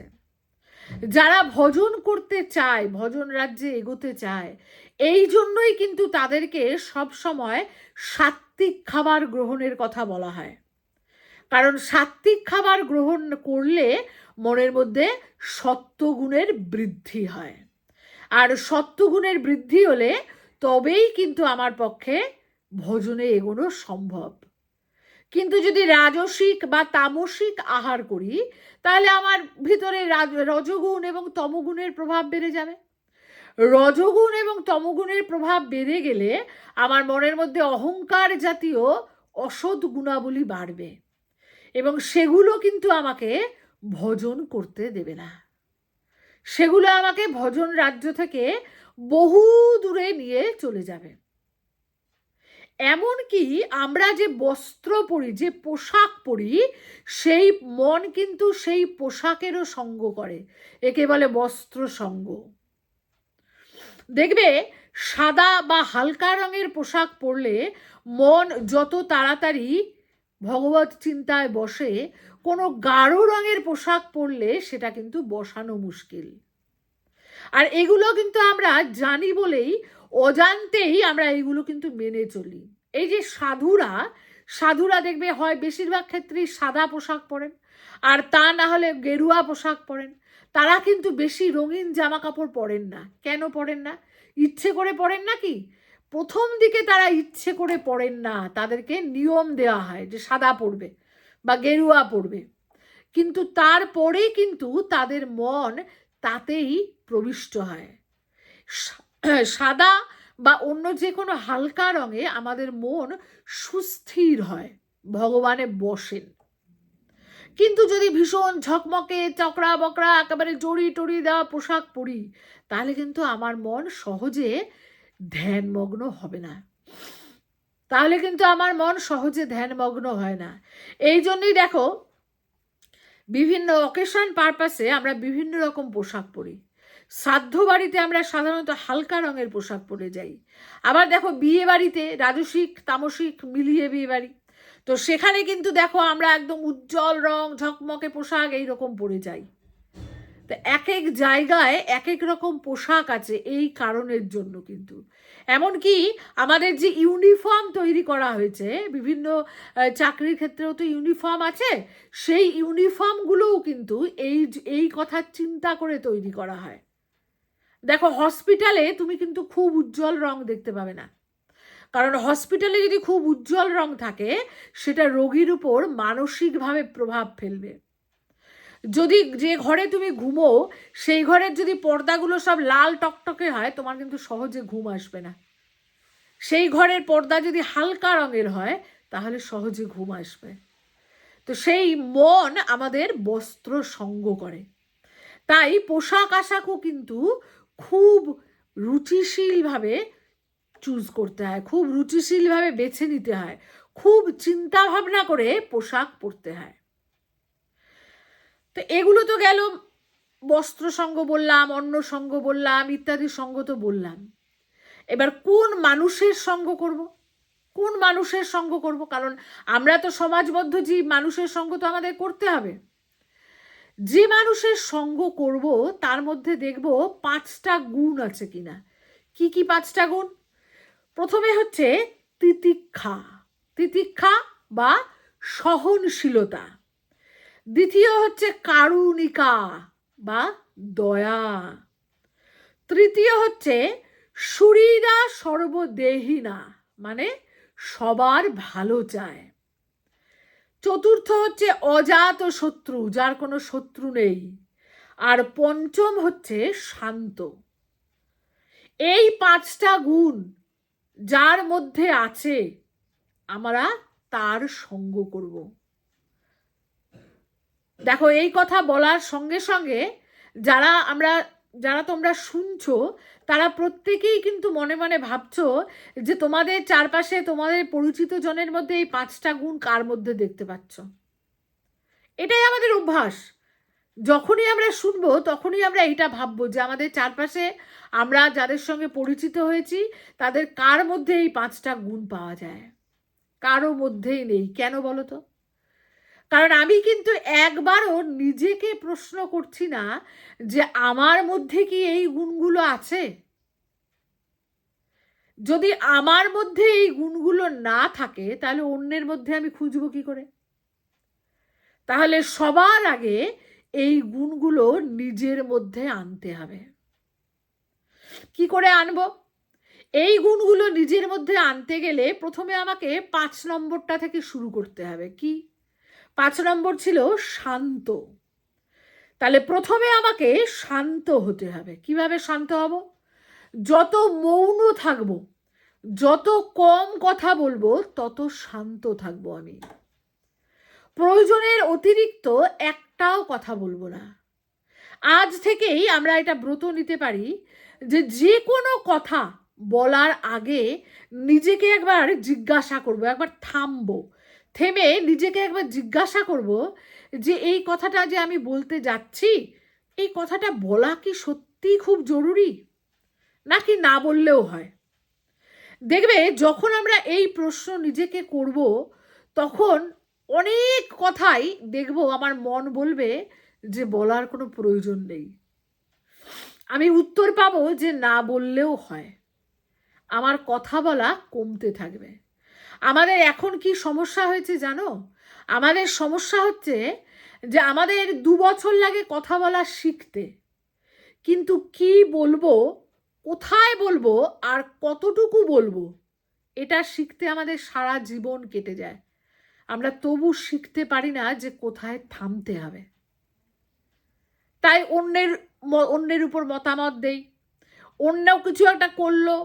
যারা ভজন করতে চায়, ভজন রাজ্যে এগোতে চায়, এই জন্যই কিন্তু তাদেরকে সব সময় সাত্ত্বিক খাবার গ্রহণের কথা বলা হয়। কারণ সাত্ত্বিক খাবার গ্রহণ করলে মনের মধ্যে সত্ত্বগুণের বৃদ্ধি হয়। আর সত্ত্বগুণের বৃদ্ধি হলে তবেই কিন্তু আমার পক্ষে ভজনে এগোনো সম্ভব। কিন্তু যদি রাজসিক বা তামসিক আহার করি, তাহলে আমার ভিতরে রজগুণ এবং তমগুণের প্রভাব বেড়ে যাবে। রজগুণ এবং তমগুণের প্রভাব বেড়ে গেলে আমার মনের মধ্যে অহংকার জাতীয় অসৎ গুণাবলী বাড়বে এবং সেগুলো কিন্তু আমাকে ভজন করতে দেবে না। সেগুলো আমাকে ভজন রাজ্য থেকে বহু দূরে নিয়ে চলে যাবে। এমনকি আমরা যে বস্ত্র পরি, যে পোশাক পরি, সেই মন কিন্তু সেই পোশাকেরও সঙ্গ করে। একে বলে বস্ত্র সঙ্গ। দেখবে সাদা বা হালকা রঙের পোশাক পরলে মন যত তাড়াতাড়ি ভগবত চিন্তায় বসে, কোনো গাঢ় রঙের পোশাক পরলে সেটা কিন্তু বসানো মুশকিল। আর এগুলো কিন্তু আমরা জানি বলেই অজান্তেই আমরা এগুলো কিন্তু মেনে চলি। এই যে সাধুরা দেখবে হয় বেশিরভাগ ক্ষেত্রেই সাদা পোশাক পরেন, আর তা না হলে গেরুয়া পোশাক পরেন। তারা কিন্তু বেশি রঙিন জামা কাপড় পরেন না। কেন পরেন না? ইচ্ছে করে পরেন নাকি? প্রথম দিকে তারা ইচ্ছে করে পরেন না, তাদেরকে নিয়ম দেওয়া হয় যে সাদা পরবে বা গেরুয়া পরবে। কিন্তু তারপরে কিন্তু তাদের মন তাতেই প্রবিষ্ট হয়। সাদা বা অন্য যে কোনো হালকা রঙে আমাদের মন সুস্থির হয়, ভগবানে বসেন। কিন্তু যদি ভীষণ ঝকমকে চকরা বকরা একেবারে জড়ি টড়ি দেওয়া পোশাক পরি, তাহলে কিন্তু আমার মন সহজে ধ্যানমগ্ন হবে না। তাহলে কিন্তু আমার মন সহজে ধ্যানমগ্ন হয় না। এই জন্যই দেখো বিভিন্ন অকেশন পারপাসে আমরা বিভিন্ন রকম পোশাক পরি। শ্রাদ্ধ বাড়িতে আমরা সাধারণত হালকা রঙের পোশাক পরে যাই। আবার দেখো বিয়ে বাড়িতে রাজসিক তামসিক মিলিয়ে বিয়ে বাড়ি, তো সেখানে কিন্তু দেখো আমরা একদম উজ্জ্বল রং ঝকমকে পোশাক এইরকম পরে যাই। তো এক এক জায়গায় এক এক রকম পোশাক আছে এই কারণের জন্য। কিন্তু এমনকি আমাদের যে ইউনিফর্ম তৈরি করা হয়েছে, বিভিন্ন চাকরির ক্ষেত্রেও তো ইউনিফর্ম আছে, সেই ইউনিফর্মগুলোও কিন্তু এই কথা চিন্তা করে তৈরি করা হয়। দেখো হসপিটালে তুমি কিন্তু খুব উজ্জ্বল রং দেখতে পাবে না, কারণ হসপিটালে যদি খুব উজ্জ্বল রং থাকে সেটা রোগীর উপর মানসিকভাবে প্রভাব ফেলবে। যদি যে ঘরে তুমি ঘুমো সেই ঘরের যদি পর্দাগুলো সব লাল টকটকে হয়, তোমার কিন্তু সহজে ঘুম আসবে না। সেই ঘরের পর্দা যদি হালকা রঙের হয় তাহলে সহজে ঘুম আসবে। তো সেই মন আমাদের বস্ত্র সঙ্গ করে। তাই পোশাক আশাকও কিন্তু খুব রুচিশীলভাবে চুজ করতে হয়, খুব রুচিশীলভাবে বেছে নিতে হয়, খুব চিন্তা ভাবনা করে পোশাক পরতে হয়। তো এগুলো তো গেল, বস্ত্র সঙ্গ বললাম, অন্ন সঙ্গ বললাম, ইত্যাদি সঙ্গ তো বললাম। এবার কোন মানুষের সঙ্গ করব, কোন মানুষের সঙ্গ করব? কারণ আমরা তো সমাজবদ্ধ জীব, মানুষের সঙ্গ তো আমাদের করতে হবে। যে মানুষের সঙ্গ করব তার মধ্যে দেখব 5টা গুণ আছে কিনা। কি কি 5টা গুণ? প্রথমে হচ্ছে তিতিক্ষা, তিতিক্ষা বা সহনশীলতা। দ্বিতীয় হচ্ছে কারুণিকা বা দয়া। তৃতীয় হচ্ছে সুহৃদা সর্বদেহিনা, মানে সবার ভালো চায়। চতুর্থ হচ্ছে অজাত শত্রু, যার কোনো শত্রু নেই। আর পঞ্চম হচ্ছে শান্ত। এই 5টা গুণ যার মধ্যে আছে আমরা তার সঙ্গ করব। দেখো, এই কথা বলার সঙ্গে সঙ্গে যারা তোমরা শুনছো তারা প্রত্যেকেই কিন্তু মনে মনে ভাবছো যে তোমাদের চারপাশে তোমাদের পরিচিত জনের মধ্যে এই 5টা গুণ কার মধ্যে দেখতে পাচ্ছ। এটাই আমাদের অভ্যাস। যখনই আমরা শুনবো তখনই আমরা এটা ভাববো যে আমাদের চারপাশে আমরা যাদের সঙ্গে পরিচিত হয়েছি তাদের কার মধ্যে এই 5টা গুণ পাওয়া যায়। কারো মধ্যেই নেই। কেন বলো তো? কারণ আমি কিন্তু একবারও নিজেকে প্রশ্ন করছি না যে আমার মধ্যে কি এই গুণগুলো আছে। যদি আমার মধ্যে এই গুণগুলো না থাকে তাহলে অন্যের মধ্যে আমি খুঁজবো কি করে? তাহলে সবার আগে এই গুণগুলো নিজের মধ্যে আনতে হবে। কি করে আনবো? এই গুণগুলো নিজের মধ্যে আনতে গেলে প্রথমে আমাকে 5 নম্বরটা থেকে শুরু করতে হবে। কি? 5 নম্বর ছিল শান্ত। তাহলে প্রথমে আমাকে শান্ত হতে হবে। কিভাবে শান্ত হব? যত মৌন থাকব, যত কম কথা বলবো, তত শান্ত থাকবো আমি। প্রয়োজনের অতিরিক্ত একটাও কথা বলবো না। আজ থেকেই আমরা এটা ব্রত নিতে পারি যে যে কোনো কথা বলার আগে নিজেকে একবার জিজ্ঞাসা করব, একবার থামবো, থেমে নিজেকে একবার জিজ্ঞাসা করব যে এই কথাটা যে আমি বলতে যাচ্ছি, এই কথাটা বলা কি সত্যি খুব জরুরি, নাকি না বললেও হয়? দেখবে যখন আমরা এই প্রশ্ন নিজেকে করব তখন অনেক কথাই দেখব আমার মন বলবে যে বলার কোনো প্রয়োজন নেই। আমি উত্তর পাবো যে না বললেও হয়। আমার কথা বলা কমতে থাকবে। আমাদের এখন কি সমস্যা হয়েছে জানো? আমাদের সমস্যা হচ্ছে যে আমাদের 2 বছর লাগে কথা বলা শিখতে, কিন্তু কি বলবো, কোথায় বলবো আর কতটুকু বলবো, এটা শিখতে আমাদের সারা জীবন কেটে যায়। আমরা তবু শিখতে পারি না যে কোথায় থামতে হবে। তাই অন্যের উপর মতামত দেই। অন্য কিছু একটা করলো,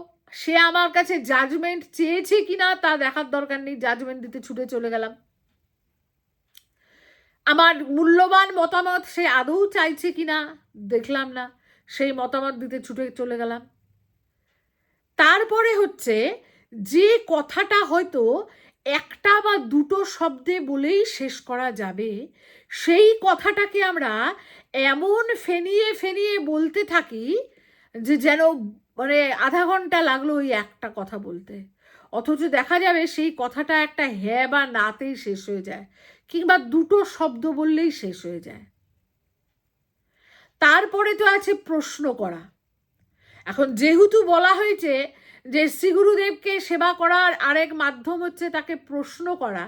সে আমার কাছে জাজমেন্ট চেয়েছে কিনা তা দেখার দরকার নেই, জাজমেন্ট দিতে ছুটে চলে গেলাম। আমার মূল্যবান মতামত সে আদৌ চাইছে কিনা দেখলাম না, সেই মতামত দিতে ছুটে চলে গেলাম। তারপরে হচ্ছে যে কথাটা হয়তো একটা বা দুটো শব্দে বলেই শেষ করা যাবে, সেই কথাটাকে আমরা এমন ফেনিয়ে ফেনিয়ে বলতে থাকি যে যেন মানে আধা ঘন্টা লাগলো ওই একটা কথা বলতে, অথচ দেখা যাবে সেই কথাটা একটা হ্যাঁ বা নাতেই শেষ হয়ে যায়, কিংবা দুটো শব্দ বললেই শেষ হয়ে যায়। তারপরে তো আছে প্রশ্ন করা। এখন যেহেতু বলা হয়েছে যে শ্রী গুরুদেবকে সেবা করার আরেক মাধ্যম হচ্ছে তাকে প্রশ্ন করা,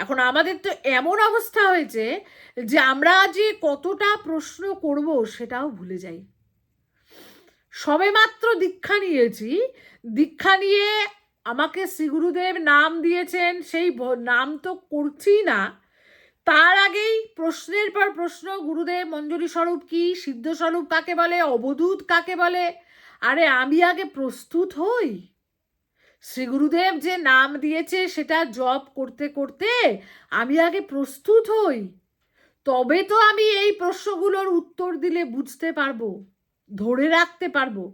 এখন আমাদের তো এমন অবস্থা হয়েছে যে আমরা যে কতটা প্রশ্ন করব সেটাও ভুলে যাই। সবেমাত্র দীক্ষা নিয়েছি, দীক্ষা নিয়ে আমাকে শ্রী গুরুদেব নাম দিয়েছেন, সেই নাম তো করছি না, তার আগেই প্রশ্নের পর প্রশ্ন। গুরুদেব মঞ্জুরি স্বরূপ কি, সিদ্ধ স্বরূপ কাকে বলে, অবধূত কাকে বলে? আরে আমি আগে প্রস্তুত হই, শ্রী গুরুদেব যে নাম দিয়েছে সেটা জপ করতে করতে আমি আগে প্রস্তুত হই, তবে তো আমি এই প্রশ্নগুলোর উত্তর দিলে বুঝতে পারবো, ধরে রাখতে পারবো।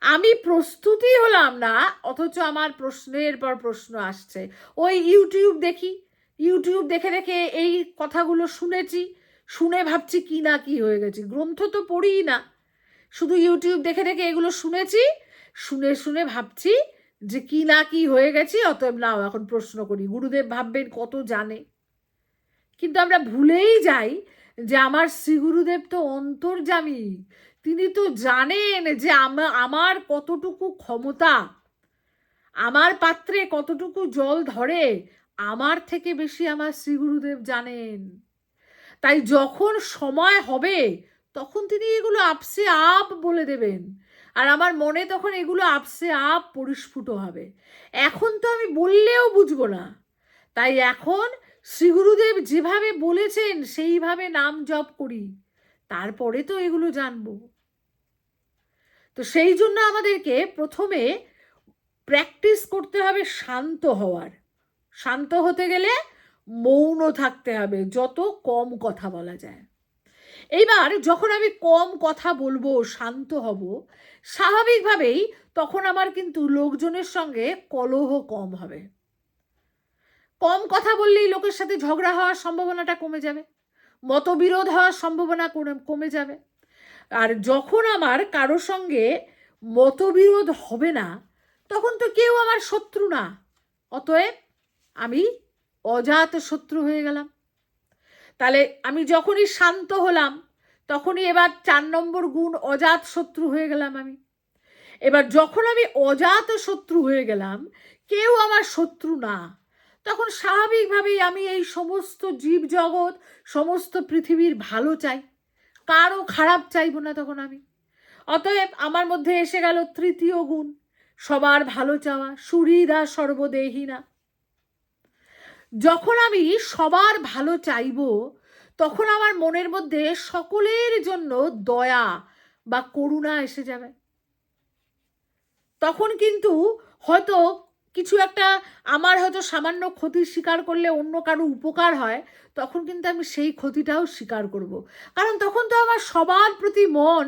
আমি প্রস্তুতই হলাম না, অথচ আমার প্রশ্নের পর প্রশ্ন আসছে। ওই ইউটিউব দেখি, ইউটিউব দেখে দেখে এই কথাগুলো শুনেছি, শুনে ভাবছি কি না কি হয়ে গেছি। গ্রন্থ তো পড়িই না, শুধু ইউটিউব দেখে দেখে এগুলো শুনেছি, শুনে শুনে ভাবছি যে কি না কি হয়ে গেছি। অতএব নাও এখন প্রশ্ন করি, গুরুদেব ভাববেন কত জানে। কিন্তু আমরা ভুলেই যাই যে আমার শ্রী গুরুদেব তো অন্তর্যামী, তিনি তো জানেন যে আমার কতটুকু ক্ষমতা, আমার পাত্রে কতটুকু জল ধরে, আমার থেকে বেশি আমার শ্রী গুরুদেব জানেন। তাই যখন সময় হবে তখন তিনি এগুলো আপসে আপ বলে দেবেন, আর আমার মনে তখন এগুলো আপসে আপ পরিস্ফুট হবে। এখন তো আমি বললেও বুঝবো না। তাই এখন শ্রী গুরুদেব যেভাবে বলেছেন সেইভাবে নাম জপ করি, তারপরে তো এগুলো জানবো। তো সেই জন্য আমাদেরকে প্রথমে প্র্যাকটিস করতে হবে শান্ত হওয়ার। শান্ত হতে গেলে মৌন থাকতে হবে, যত কম কথা বলা যায়। এইবার যখন আমি কম কথা বলবো, শান্ত হব, স্বাভাবিকভাবেই তখন আমার কিন্তু লোকজনের সঙ্গে কলহ কম হবে। কম কথা বললেই লোকের সাথে ঝগড়া হওয়ার সম্ভাবনাটা কমে যাবে, মতবিরোধ হওয়ার সম্ভাবনা কমে যাবে। আর যখন আমার কারো সঙ্গে মতবিরোধ হবে না, তখন তো কেউ আমার শত্রু না। অতএব আমি অজাত শত্রু হয়ে গেলাম। তাহলে আমি যখনই শান্ত হলাম, তখনই এবার 4 নম্বর গুণ অজাত শত্রু হয়ে গেলাম আমি। এবার যখন আমি অজাত শত্রু হয়ে গেলাম, কেউ আমার শত্রু না, তখন স্বাভাবিকভাবেই আমি এই সমস্ত জীব জগৎ, সমস্ত পৃথিবীর ভালো চাই, কারো খারাপ চাইব না তখন আমি। অতএব আমার মধ্যে এসে গেল তৃতীয় গুণ, সবার ভালো চাওয়া, সুহৃদা সর্বদেহিনা। যখন আমি সবার ভালো চাইব, তখন আমার মনের মধ্যে সকলের জন্য দয়া বা করুণা এসে যাবে। তখন কিন্তু হয়তো কিছু একটা, আমার হয়তো সামান্য ক্ষতি স্বীকার করলে অন্য কারো উপকার হয়, তখন কিন্তু আমি সেই ক্ষতিটাও স্বীকার করব। কারণ তখন তো আমার সবার প্রতি মন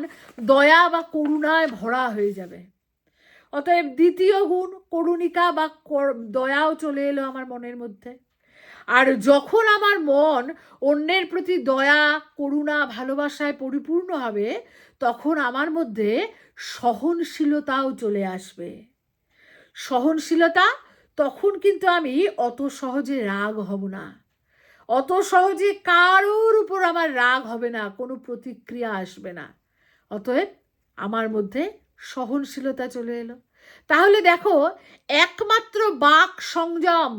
দয়া বা করুণায় ভরা হয়ে যাবে। অতএব দ্বিতীয় গুণ করুণিকা বা দয়াও চলে এলো আমার মনের মধ্যে। আর যখন আমার মন অন্যের প্রতি দয়া, করুণা, ভালোবাসায় পরিপূর্ণ হবে, তখন আমার মধ্যে সহনশীলতাও চলে আসবে। সহনশীলতা, তখন কিন্তু আমি অত সহজে রাগ হব না, অত সহজে কারোর উপর আমার রাগ হবে না, কোনো প্রতিক্রিয়া আসবে না। অতএব আমার মধ্যে সহনশীলতা চলে এলো। তাহলে দেখো, একমাত্র বাক সংযম,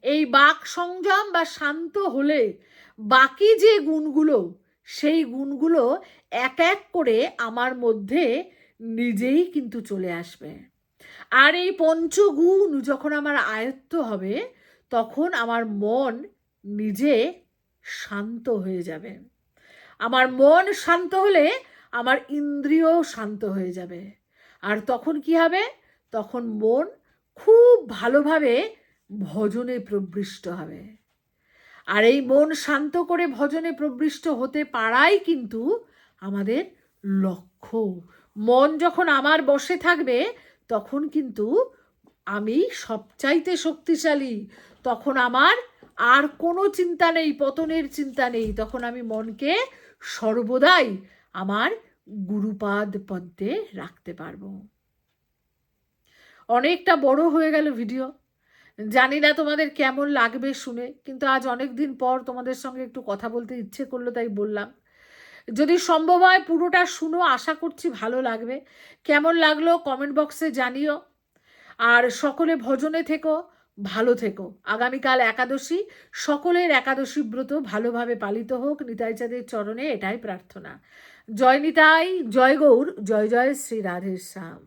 এই বাক সংযম বা শান্ত হলে বাকি যে গুণগুলো, সেই গুণগুলো এক এক করে আমার মধ্যে নিজেই কিন্তু চলে আসবে। আর এই পঞ্চগুণ যখন আমার আয়ত্ত হবে, তখন আমার মন নিজে শান্ত হয়ে যাবে। আমার মন শান্ত হলে আমার ইন্দ্রিয় শান্ত হয়ে যাবে। আর তখন কি হবে? তখন মন খুব ভালোভাবে ভজনে প্রবৃষ্ট হবে। আর এই মন শান্ত করে ভজনে প্রবৃষ্ট হতে পারাই কিন্তু আমাদের লক্ষ্য। মন যখন আমার বশে থাকবে, তখন কিন্তু আমি সবচাইতে শক্তিশালী। তখন আমার আর কোনো চিন্তা নেই, পতনের চিন্তা নেই। তখন আমি মনকে সর্বদাই আমার গুরুপাদ পদ্মে রাখতে পারবো। অনেকটা বড় হয়ে গেল ভিডিও, জানি না তোমাদের কেমন লাগবে শুনে, কিন্তু আজ অনেক দিন পর তোমাদের সঙ্গে একটু কথা বলতে ইচ্ছে করলো, তাই বললাম। যদি সম্ভব হয় পুরোটা শুনো, আশা করছি ভালো লাগবে। কেমন লাগলো কমেন্ট বক্সে জানিও। আর সকলে ভজনে থেকো, ভালো থেকো। আগামীকাল একাদশী, সকলের একাদশী ব্রত ভালোভাবে পালিত হোক, নিতাই চাঁদের চরণে এটাই প্রার্থনা। জয় নিতাই, জয় গৌর, জয় জয় শ্রী রাধেশ্যাম।